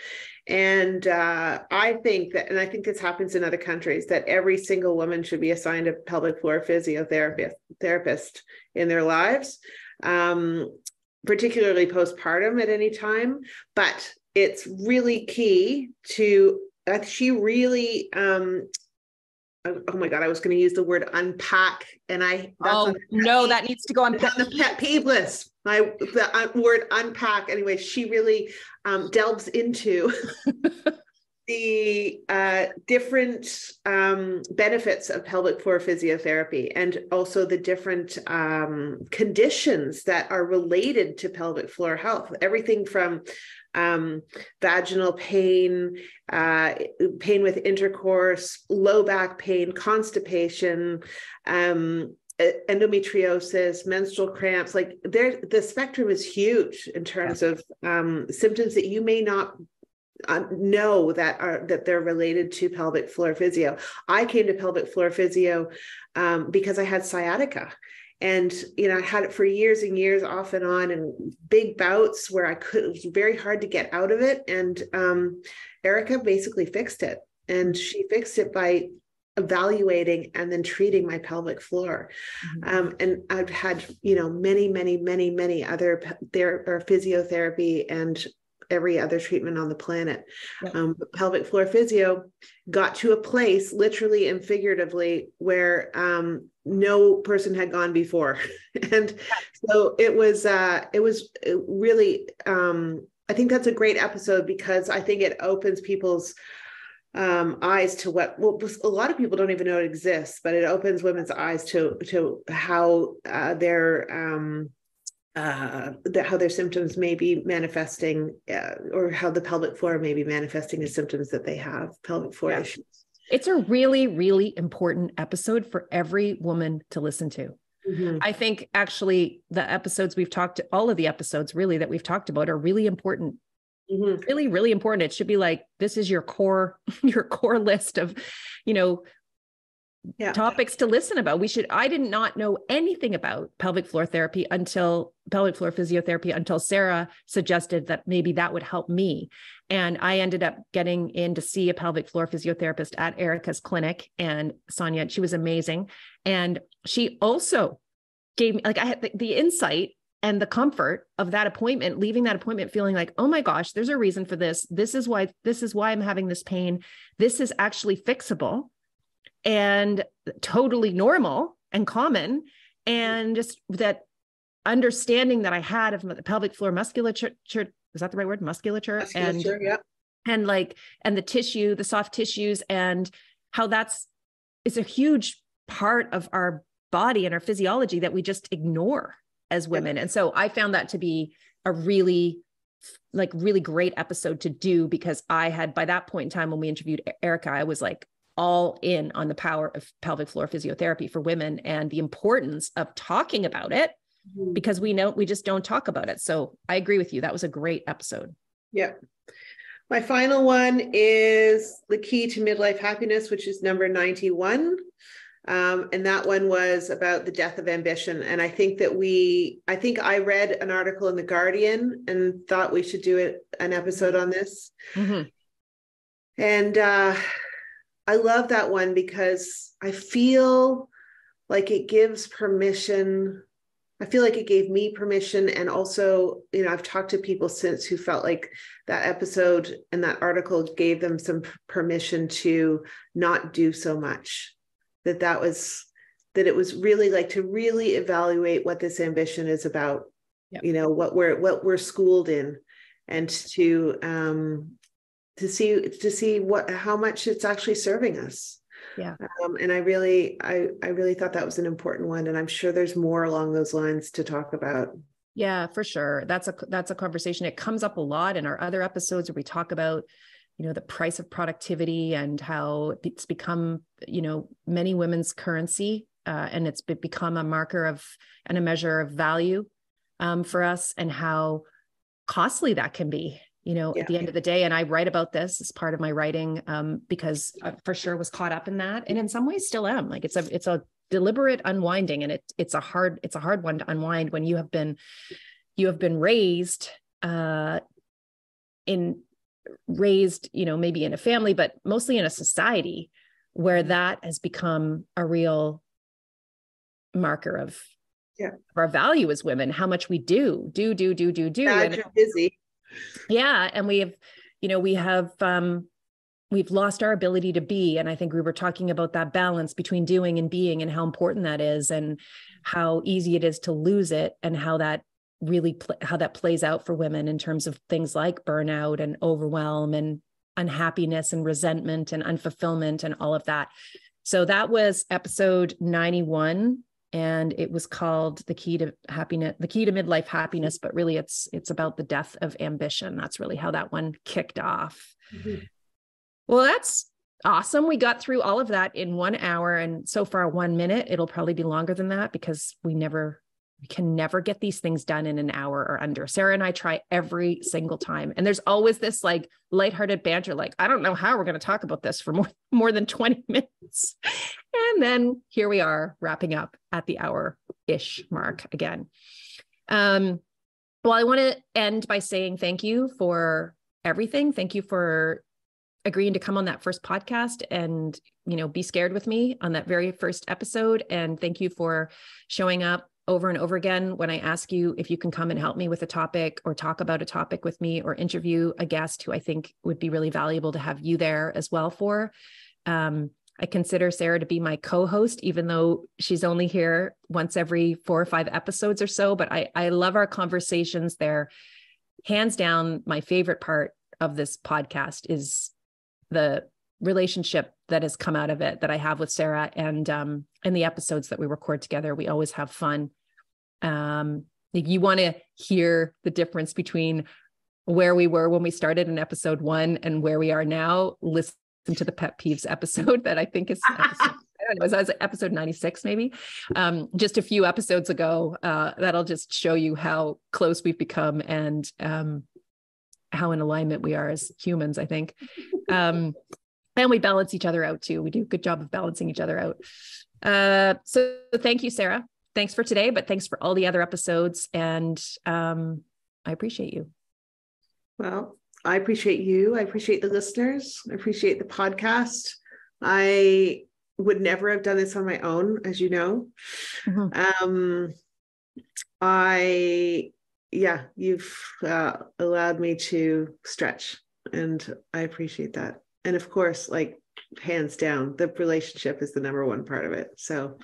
And I think this happens in other countries, that every single woman should be assigned a pelvic floor physiotherapist in their lives, particularly postpartum at any time. But it's really key to she really, oh my God, I was going to use the word unpack, and that needs to go on the pet peeve list. The word unpack. Anyway, she really delves into the different benefits of pelvic floor physiotherapy, and also the different conditions that are related to pelvic floor health. Everything from vaginal pain, pain with intercourse, low back pain, constipation, endometriosis, menstrual cramps. Like the spectrum is huge in terms of symptoms that you may not know that they're related to pelvic floor physio. I came to pelvic floor physio because I had sciatica. And, I had it for years and years off and on, and big bouts where it was very hard to get out of it. And Erica basically fixed it. And she fixed it by evaluating and then treating my pelvic floor. Mm-hmm. And I've had, many, many, many, many other physiotherapy and every other treatment on the planet. Yep. Pelvic floor physio got to a place, literally and figuratively, where no person had gone before. And so it was really, I think that's a great episode, because I think it opens people's eyes to a lot of people don't even know it exists, but it opens women's eyes to how how their symptoms may be manifesting, or how the pelvic floor may be manifesting as symptoms that they have, pelvic floor issues. It's a really, really important episode for every woman to listen to. Mm-hmm. I think actually all of the episodes really that we've talked about are really important. Mm-hmm. Really, really important. It should be like, this is your core list of, topics to listen about. I did not know anything about pelvic floor physiotherapy until Sarah suggested that maybe that would help me. And I ended up getting in to see a pelvic floor physiotherapist at Erica's clinic, and Sonia, she was amazing. And she also gave me, I had the insight and the comfort of that appointment, leaving that appointment feeling like, oh my gosh, there's a reason for this. This is why I'm having this pain. This is actually fixable and totally normal and common. And just that understanding that I had of the pelvic floor musculature, is that the right word? Musculature and the tissue, the soft tissues, and how it's a huge part of our body and our physiology that we just ignore as women. And so I found that to be a really great episode to do, because I had, by that point in time when we interviewed Erica, I was like all in on the power of pelvic floor physiotherapy for women and the importance of talking about it, because we just don't talk about it. So I agree with you. That was a great episode. Yeah. My final one is the key to midlife happiness, which is number 91. And that one was about the death of ambition. And I think I read an article in The Guardian and thought we should do an episode on this. Mm-hmm. And I love that one because I feel like it gives permission. I feel like it gave me permission. And also, you know, I've talked to people since who felt like that episode and that article gave them some permission to not do so much. That it was really like to really evaluate what this ambition is about, yep. You know, what we're schooled in, and to see how much it's actually serving us. Yeah. And I really thought that was an important one. And I'm sure there's more along those lines to talk about. Yeah, for sure. That's a conversation. It comes up a lot in our other episodes where we talk about, you know, the price of productivity and how it's become, you know, many women's currency, and it's become a marker of and a measure of value for us, and how costly that can be, you know, at the end of the day. And I write about this as part of my writing because I for sure was caught up in that. And in some ways still am. Like it's a deliberate unwinding, and it's a hard one to unwind when you have been raised, you know, maybe in a family, but mostly in a society where that has become a real marker of our value as women, how much we do. And you're busy. Yeah. And we've lost our ability to be. And I think we were talking about that balance between doing and being, and how important that is, and how easy it is to lose it, and how that how that plays out for women in terms of things like burnout and overwhelm and unhappiness and resentment and unfulfillment and all of that. So that was episode 91. And it was called The Key to Midlife Happiness, but really it's about the death of ambition. That's really how that one kicked off. Mm-hmm. Well, that's awesome. We got through all of that in 1 hour, and so far 1 minute. It'll probably be longer than that because we can never get these things done in an hour or under. Sarah and I try every single time. And there's always this like lighthearted banter, like, I don't know how we're going to talk about this for more than 20 minutes. And then here we are wrapping up at the hour-ish mark again. Well, I want to end by saying thank you for everything. Thank you for agreeing to come on that first podcast and, you know, be scared with me on that very first episode. And thank you for showing up over and over again when I ask you if you can come and help me with a topic, or talk about a topic with me, or interview a guest who I think would be really valuable to have you there as well for. I consider Sarah to be my co-host, even though she's only here once every 4 or 5 episodes or so, but I love our conversations. They're hands down my favorite part of this podcast is the relationship that has come out of it that I have with Sarah, and the episodes that we record together. We always have fun. If you want to hear the difference between where we were when we started in episode 1 and where we are now, listen to the Pet Peeves episode that I think is episode 96, maybe just a few episodes ago. That'll just show you how close we've become, and how in alignment we are as humans, I think. And we balance each other out too. We do a good job of balancing each other out. So thank you, Sarah. Thanks for today, but thanks for all the other episodes. And I appreciate you. Well, I appreciate you. I appreciate the listeners. I appreciate the podcast. I would never have done this on my own, as you know. Mm-hmm. You've allowed me to stretch, and I appreciate that. And of course, like, hands down, the relationship is the number one part of it. So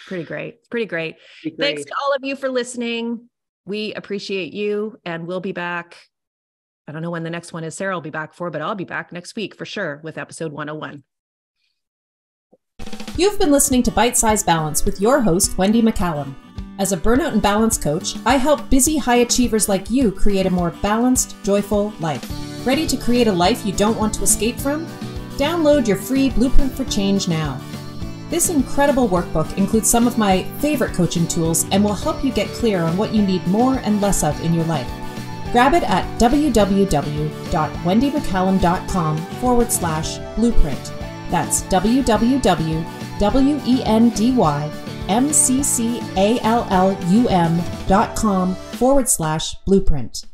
pretty great. Thanks to all of you for listening. We appreciate you, and we'll be back. I don't know when the next one is Sarah will be back for, but I'll be back next week for sure with episode 101. You've been listening to Bite Size Balance with your host, Wendy McCallum. As a burnout and balance coach, I help busy high achievers like you create a more balanced, joyful life. Ready to create a life you don't want to escape from? Download your free Blueprint for Change now. This incredible workbook includes some of my favorite coaching tools and will help you get clear on what you need more and less of in your life. Grab it at www.wendymccallum.com/blueprint. That's www.wendymccallum.com/blueprint.